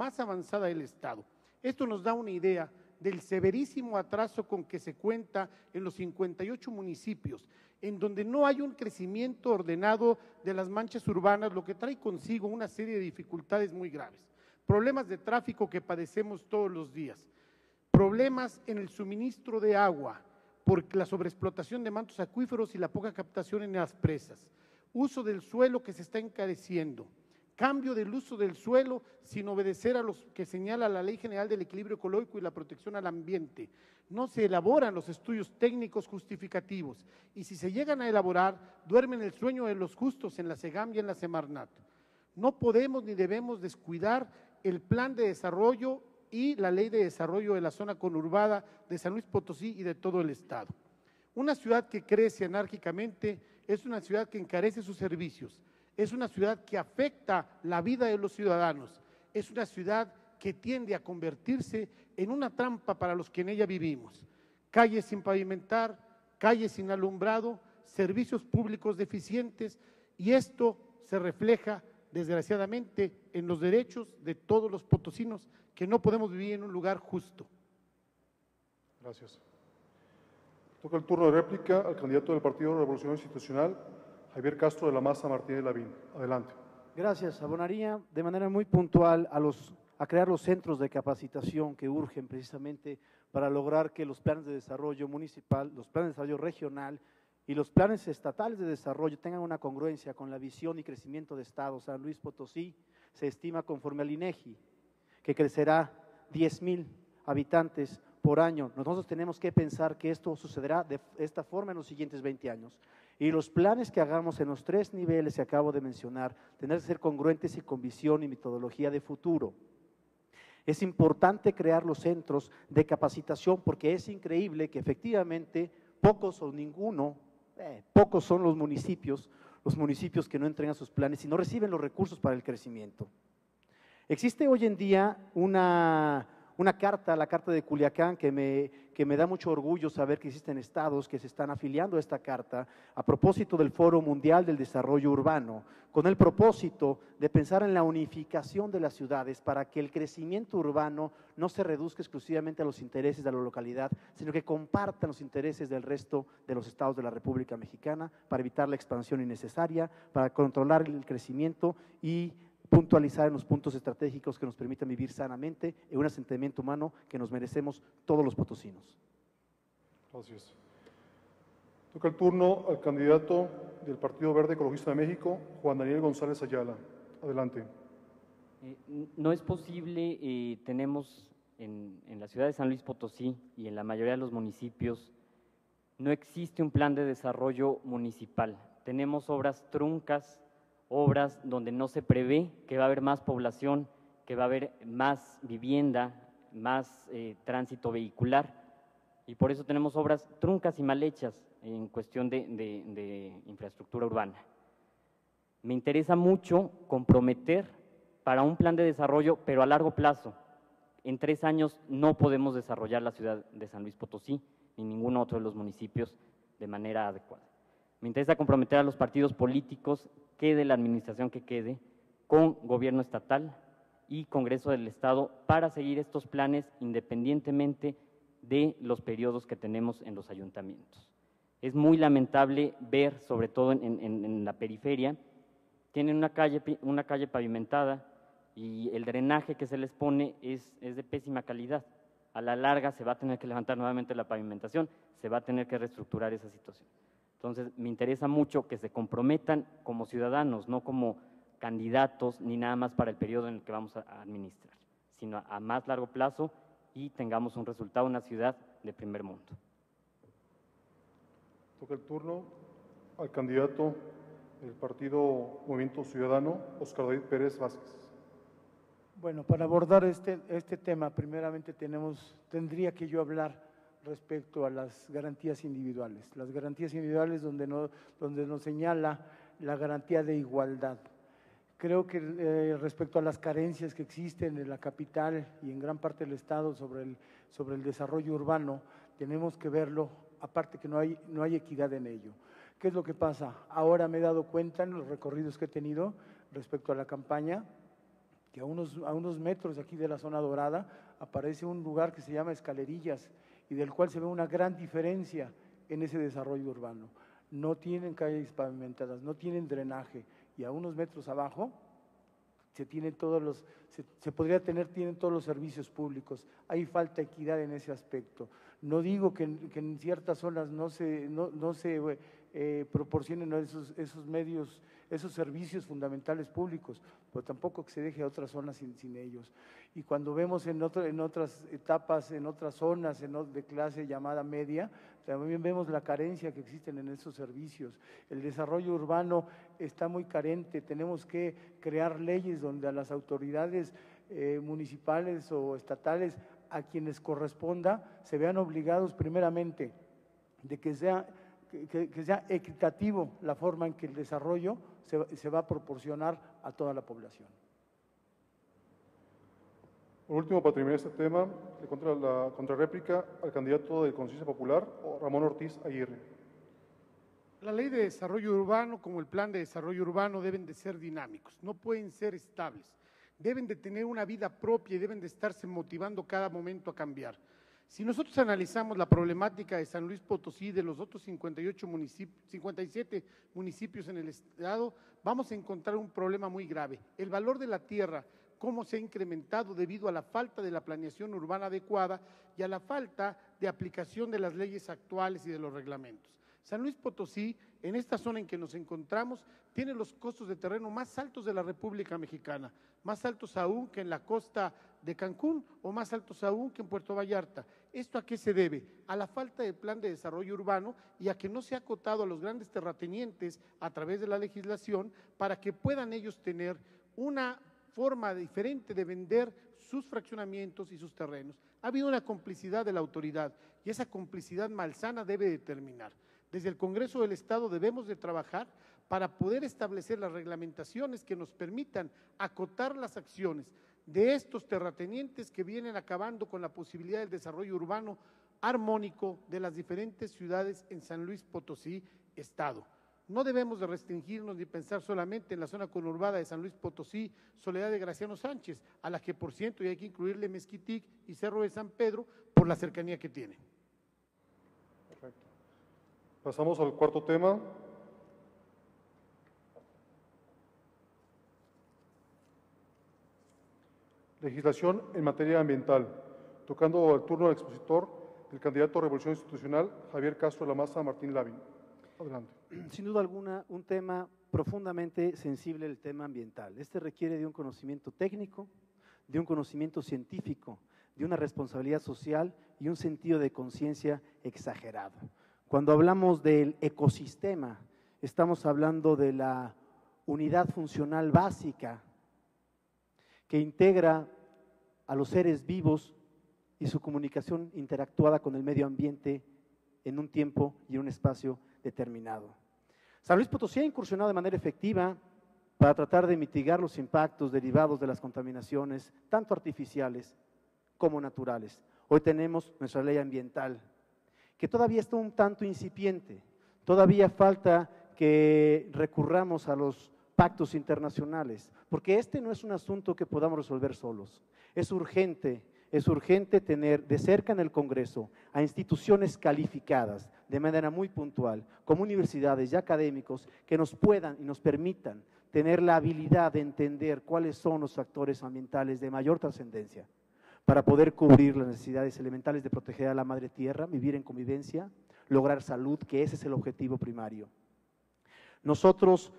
más avanzada del Estado. Esto nos da una idea del severísimo atraso con que se cuenta en los 58 municipios, en donde no hay un crecimiento ordenado de las manchas urbanas, lo que trae consigo una serie de dificultades muy graves. Problemas de tráfico que padecemos todos los días, problemas en el suministro de agua por la sobreexplotación de mantos acuíferos y la poca captación en las presas, uso del suelo que se está encareciendo, cambio del uso del suelo sin obedecer a los que señala la Ley General del Equilibrio Ecológico y la Protección al Ambiente. No se elaboran los estudios técnicos justificativos y si se llegan a elaborar, duermen el sueño de los justos en la SEGAM y en la Semarnat. No podemos ni debemos descuidar el plan de desarrollo y la ley de desarrollo de la zona conurbada de San Luis Potosí y de todo el Estado. Una ciudad que crece anárquicamente es una ciudad que encarece sus servicios, es una ciudad que afecta la vida de los ciudadanos, es una ciudad que tiende a convertirse en una trampa para los que en ella vivimos. Calles sin pavimentar, calles sin alumbrado, servicios públicos deficientes, y esto se refleja desgraciadamente en los derechos de todos los potosinos que no podemos vivir en un lugar justo. Gracias. Toca el turno de réplica al candidato del Partido Revolucionario Institucional, Javier Castro de la Maza Martínez Lavín. Adelante. Gracias. Abonaría de manera muy puntual a crear los centros de capacitación que urgen precisamente para lograr que los planes de desarrollo municipal, los planes de desarrollo regional y los planes estatales de desarrollo tengan una congruencia con la visión y crecimiento de Estado. San Luis Potosí se estima conforme al INEGI que crecerá 10,000 habitantes por año. Nosotros tenemos que pensar que esto sucederá de esta forma en los siguientes 20 años. Y los planes que hagamos en los 3 niveles que acabo de mencionar tendrán que ser congruentes y con visión y metodología de futuro. Es importante crear los centros de capacitación porque es increíble que efectivamente pocos o ninguno, pocos son los municipios que no entregan sus planes y no reciben los recursos para el crecimiento. Existe hoy en día una carta, la Carta de Culiacán, que me da mucho orgullo saber que existen estados que se están afiliando a esta carta a propósito del Foro Mundial del Desarrollo Urbano, con el propósito de pensar en la unificación de las ciudades para que el crecimiento urbano no se reduzca exclusivamente a los intereses de la localidad, sino que compartan los intereses del resto de los estados de la República Mexicana para evitar la expansión innecesaria, para controlar el crecimiento y puntualizar en los puntos estratégicos que nos permitan vivir sanamente en un asentamiento humano que nos merecemos todos los potosinos. Gracias. Toca el turno al candidato del Partido Verde Ecologista de México, Juan Daniel González Ayala. Adelante. No es posible, tenemos en la ciudad de San Luis Potosí y en la mayoría de los municipios, no existe un plan de desarrollo municipal. Tenemos obras truncas, obras donde no se prevé que va a haber más población, que va a haber más vivienda, más tránsito vehicular, y por eso tenemos obras truncas y mal hechas en cuestión de infraestructura urbana. Me interesa mucho comprometer para un plan de desarrollo, pero a largo plazo. En 3 años no podemos desarrollar la ciudad de San Luis Potosí, ni ningún otro de los municipios de manera adecuada. Me interesa comprometer a los partidos políticos, quede la administración que quede, con gobierno estatal y Congreso del Estado para seguir estos planes independientemente de los periodos que tenemos en los ayuntamientos. Es muy lamentable ver, sobre todo en la periferia, tienen una calle pavimentada y el drenaje que se les pone es de pésima calidad. A la larga se va a tener que levantar nuevamente la pavimentación, se va a tener que reestructurar esa situación. Entonces, me interesa mucho que se comprometan como ciudadanos, no como candidatos, ni nada más para el periodo en el que vamos a administrar, sino a más largo plazo y tengamos un resultado, una ciudad de primer mundo. Toca el turno al candidato del Partido Movimiento Ciudadano, Óscar David Pérez Vázquez. Bueno, para abordar este tema, primeramente tendría que yo hablar respecto a las garantías individuales. Las garantías individuales donde nos señala la garantía de igualdad. Creo que respecto a las carencias que existen en la capital y en gran parte del Estado sobre el desarrollo urbano, tenemos que verlo, aparte que no hay equidad en ello. ¿Qué es lo que pasa? Ahora me he dado cuenta en los recorridos que he tenido respecto a la campaña que a unos metros aquí de la zona dorada aparece un lugar que se llama Escalerillas y del cual se ve una gran diferencia en ese desarrollo urbano. No tienen calles pavimentadas, no tienen drenaje y a unos metros abajo tienen todos los servicios públicos. Hay falta de equidad en ese aspecto. No digo que en ciertas zonas no se proporcionen esos medios, esos servicios fundamentales públicos, pero tampoco que se deje a otras zonas sin ellos. Y cuando vemos en otras etapas, en otras zonas de clase llamada media, también vemos la carencia que existen en esos servicios. El desarrollo urbano está muy carente, tenemos que crear leyes donde a las autoridades municipales o estatales, a quienes corresponda, se vean obligados primeramente de que sea equitativo la forma en que el desarrollo se va a proporcionar a toda la población. Por último, para terminar este tema, la contrarréplica al candidato de Conciencia Popular, Ramón Ortiz Aguirre. La ley de desarrollo urbano como el plan de desarrollo urbano deben de ser dinámicos, no pueden ser estables, deben de tener una vida propia y deben de estarse motivando cada momento a cambiar. Si nosotros analizamos la problemática de San Luis Potosí, de los otros 57 municipios en el estado, vamos a encontrar un problema muy grave. El valor de la tierra, cómo se ha incrementado debido a la falta de la planeación urbana adecuada y a la falta de aplicación de las leyes actuales y de los reglamentos. San Luis Potosí, en esta zona en que nos encontramos, tiene los costos de terreno más altos de la República Mexicana, más altos aún que en la costa de Cancún o más altos aún que en Puerto Vallarta. ¿Esto a qué se debe? A la falta de plan de desarrollo urbano y a que no se ha acotado a los grandes terratenientes a través de la legislación para que puedan ellos tener una forma diferente de vender sus fraccionamientos y sus terrenos. Ha habido una complicidad de la autoridad y esa complicidad malsana debe de terminar. Desde el Congreso del Estado debemos de trabajar para poder establecer las reglamentaciones que nos permitan acotar las acciones de estos terratenientes que vienen acabando con la posibilidad del desarrollo urbano armónico de las diferentes ciudades en San Luis Potosí, Estado. No debemos de restringirnos ni pensar solamente en la zona conurbada de San Luis Potosí, Soledad de Graciano Sánchez, a la que por cierto hay que incluirle Mezquitic y Cerro de San Pedro por la cercanía que tiene. Perfecto. Pasamos al cuarto tema. Legislación en materia ambiental. Tocando el turno al expositor, el candidato a Revolución Institucional, Javier Castro de la Maza Martín Lavín. Adelante. Sin duda alguna, un tema profundamente sensible, el tema ambiental. Este requiere de un conocimiento técnico, de un conocimiento científico, de una responsabilidad social y un sentido de conciencia exagerado. Cuando hablamos del ecosistema, estamos hablando de la unidad funcional básica que integra a los seres vivos y su comunicación interactuada con el medio ambiente en un tiempo y en un espacio determinado. San Luis Potosí ha incursionado de manera efectiva para tratar de mitigar los impactos derivados de las contaminaciones, tanto artificiales como naturales. Hoy tenemos nuestra ley ambiental, que todavía está un tanto incipiente, todavía falta que recurramos a los pactos internacionales, porque este no es un asunto que podamos resolver solos. Es urgente tener de cerca en el Congreso a instituciones calificadas de manera muy puntual, como universidades y académicos, que nos puedan y nos permitan tener la habilidad de entender cuáles son los factores ambientales de mayor trascendencia para poder cubrir las necesidades elementales de proteger a la madre tierra, vivir en convivencia, lograr salud, que ese es el objetivo primario. Nosotros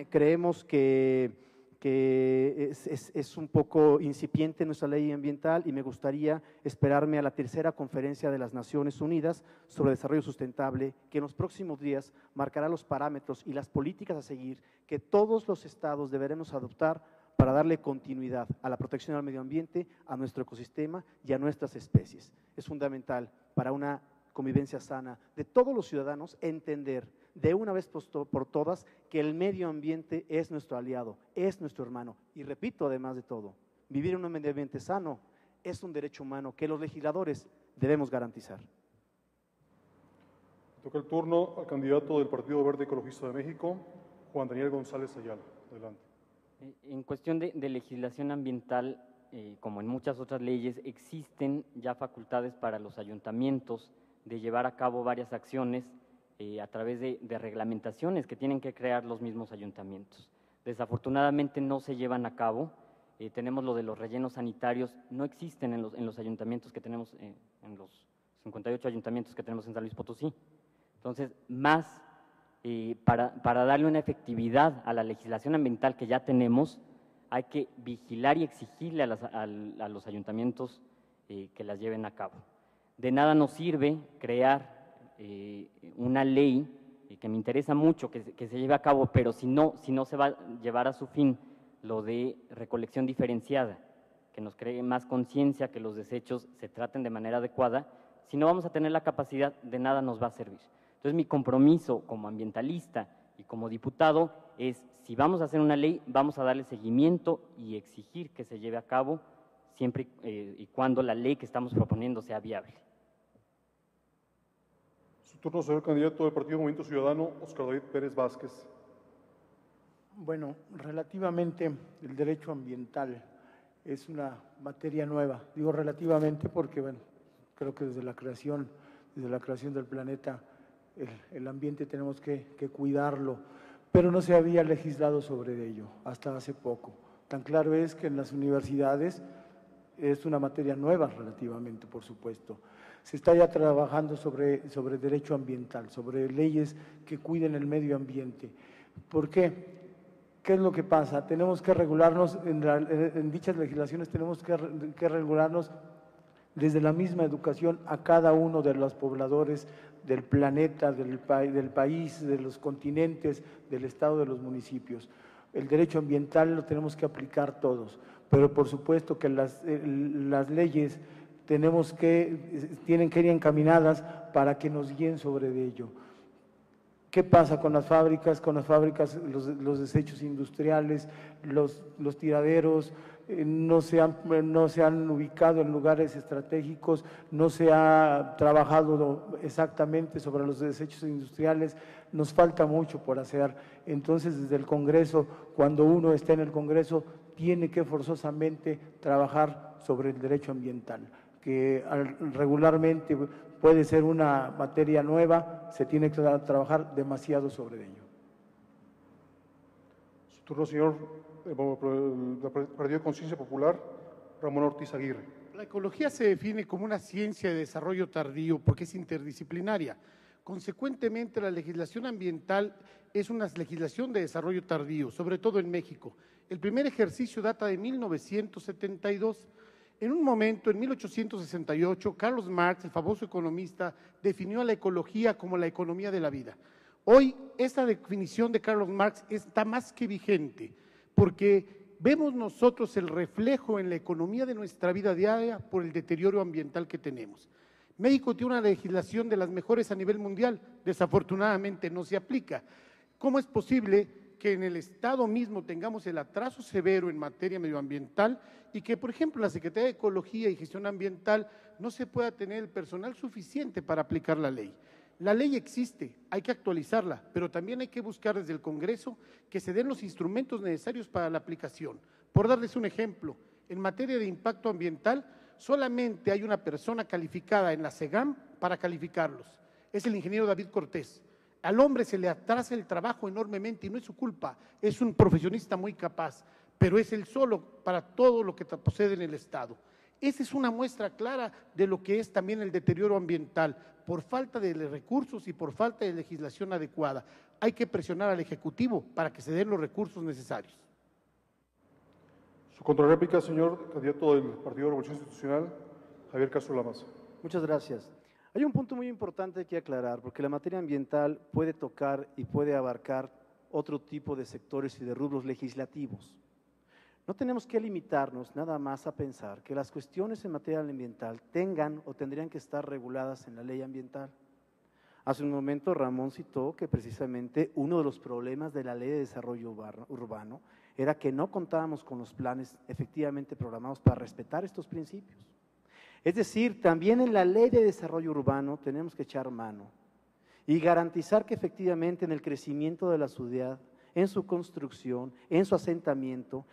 creemos que es un poco incipiente nuestra ley ambiental y me gustaría esperarme a la tercera conferencia de las Naciones Unidas sobre desarrollo sustentable, que en los próximos días marcará los parámetros y las políticas a seguir que todos los estados deberemos adoptar para darle continuidad a la protección al medio ambiente, a nuestro ecosistema y a nuestras especies. Es fundamental para una convivencia sana de todos los ciudadanos entender de una vez por todas que el medio ambiente es nuestro aliado, es nuestro hermano. Y repito, además de todo, vivir en un medio ambiente sano es un derecho humano que los legisladores debemos garantizar. Toca el turno al candidato del Partido Verde Ecologista de México, Juan Daniel González Ayala. Adelante. En cuestión de legislación ambiental, como en muchas otras leyes, existen ya facultades para los ayuntamientos de llevar a cabo varias acciones a través de reglamentaciones que tienen que crear los mismos ayuntamientos. Desafortunadamente no se llevan a cabo. Tenemos lo de los rellenos sanitarios, no existen en los ayuntamientos que tenemos, en los 58 ayuntamientos que tenemos en San Luis Potosí. Entonces, más para darle una efectividad a la legislación ambiental que ya tenemos, hay que vigilar y exigirle a los ayuntamientos que las lleven a cabo. De nada nos sirve crear una ley que me interesa mucho que se lleve a cabo, pero si no se va a llevar a su fin lo de recolección diferenciada, que nos cree más conciencia, que los desechos se traten de manera adecuada, si no vamos a tener la capacidad, de nada nos va a servir. Entonces, mi compromiso como ambientalista y como diputado es, si vamos a hacer una ley, vamos a darle seguimiento y exigir que se lleve a cabo siempre y cuando la ley que estamos proponiendo sea viable. Su turno, señor candidato del Partido Movimiento Ciudadano, Óscar David Pérez Vázquez. Bueno, relativamente el derecho ambiental es una materia nueva. Digo relativamente porque, bueno, creo que desde la creación del planeta, el ambiente tenemos que cuidarlo, pero no se había legislado sobre ello hasta hace poco. Tan claro es que en las universidades es una materia nueva relativamente, por supuesto. Se está ya trabajando sobre derecho ambiental, sobre leyes que cuiden el medio ambiente. ¿Por qué? ¿Qué es lo que pasa? Tenemos que regularnos, en dichas legislaciones tenemos que regularnos desde la misma educación a cada uno de los pobladores del planeta, del país, de los continentes, del estado, de los municipios. El derecho ambiental lo tenemos que aplicar todos, pero por supuesto que las leyes tienen que ir encaminadas para que nos guíen sobre ello. ¿Qué pasa con las fábricas? Con las fábricas, los desechos industriales, los tiraderos, no se han ubicado en lugares estratégicos, no se ha trabajado exactamente sobre los desechos industriales, nos falta mucho por hacer. Entonces, desde el Congreso, cuando uno está en el Congreso, tiene que forzosamente trabajar sobre el derecho ambiental, que regularmente puede ser una materia nueva, se tiene que trabajar demasiado sobre ello. Su turno, señor, del Partido de Conciencia Popular, Ramón Ortiz Aguirre. La ecología se define como una ciencia de desarrollo tardío porque es interdisciplinaria. Consecuentemente, la legislación ambiental es una legislación de desarrollo tardío, sobre todo en México. El primer ejercicio data de 1972. En un momento, en 1868, Carlos Marx, el famoso economista, definió a la ecología como la economía de la vida. Hoy, esta definición de Carlos Marx está más que vigente, porque vemos nosotros el reflejo en la economía de nuestra vida diaria por el deterioro ambiental que tenemos. México tiene una legislación de las mejores a nivel mundial, desafortunadamente no se aplica. ¿Cómo es posible que en el Estado mismo tengamos el atraso severo en materia medioambiental y que, por ejemplo, la Secretaría de Ecología y Gestión Ambiental no se pueda tener el personal suficiente para aplicar la ley? La ley existe, hay que actualizarla, pero también hay que buscar desde el Congreso que se den los instrumentos necesarios para la aplicación. Por darles un ejemplo, en materia de impacto ambiental, solamente hay una persona calificada en la SEGAM para calificarlos, es el ingeniero David Cortés. Al hombre se le atrasa el trabajo enormemente y no es su culpa, es un profesionista muy capaz, pero es él solo para todo lo que procede en el Estado. Esa es una muestra clara de lo que es también el deterioro ambiental, por falta de recursos y por falta de legislación adecuada. Hay que presionar al Ejecutivo para que se den los recursos necesarios. Su contrarréplica, señor candidato del Partido de Revolución Institucional, Javier Castro Lamas. Muchas gracias. Hay un punto muy importante que aclarar, porque la materia ambiental puede tocar y puede abarcar otro tipo de sectores y de rubros legislativos. No tenemos que limitarnos nada más a pensar que las cuestiones en materia ambiental tengan o tendrían que estar reguladas en la ley ambiental. Hace un momento Ramón citó que precisamente uno de los problemas de la Ley de Desarrollo Urbano era que no contábamos con los planes efectivamente programados para respetar estos principios. Es decir, también en la Ley de Desarrollo Urbano tenemos que echar mano y garantizar que efectivamente en el crecimiento de la ciudad, en su construcción, en su asentamiento,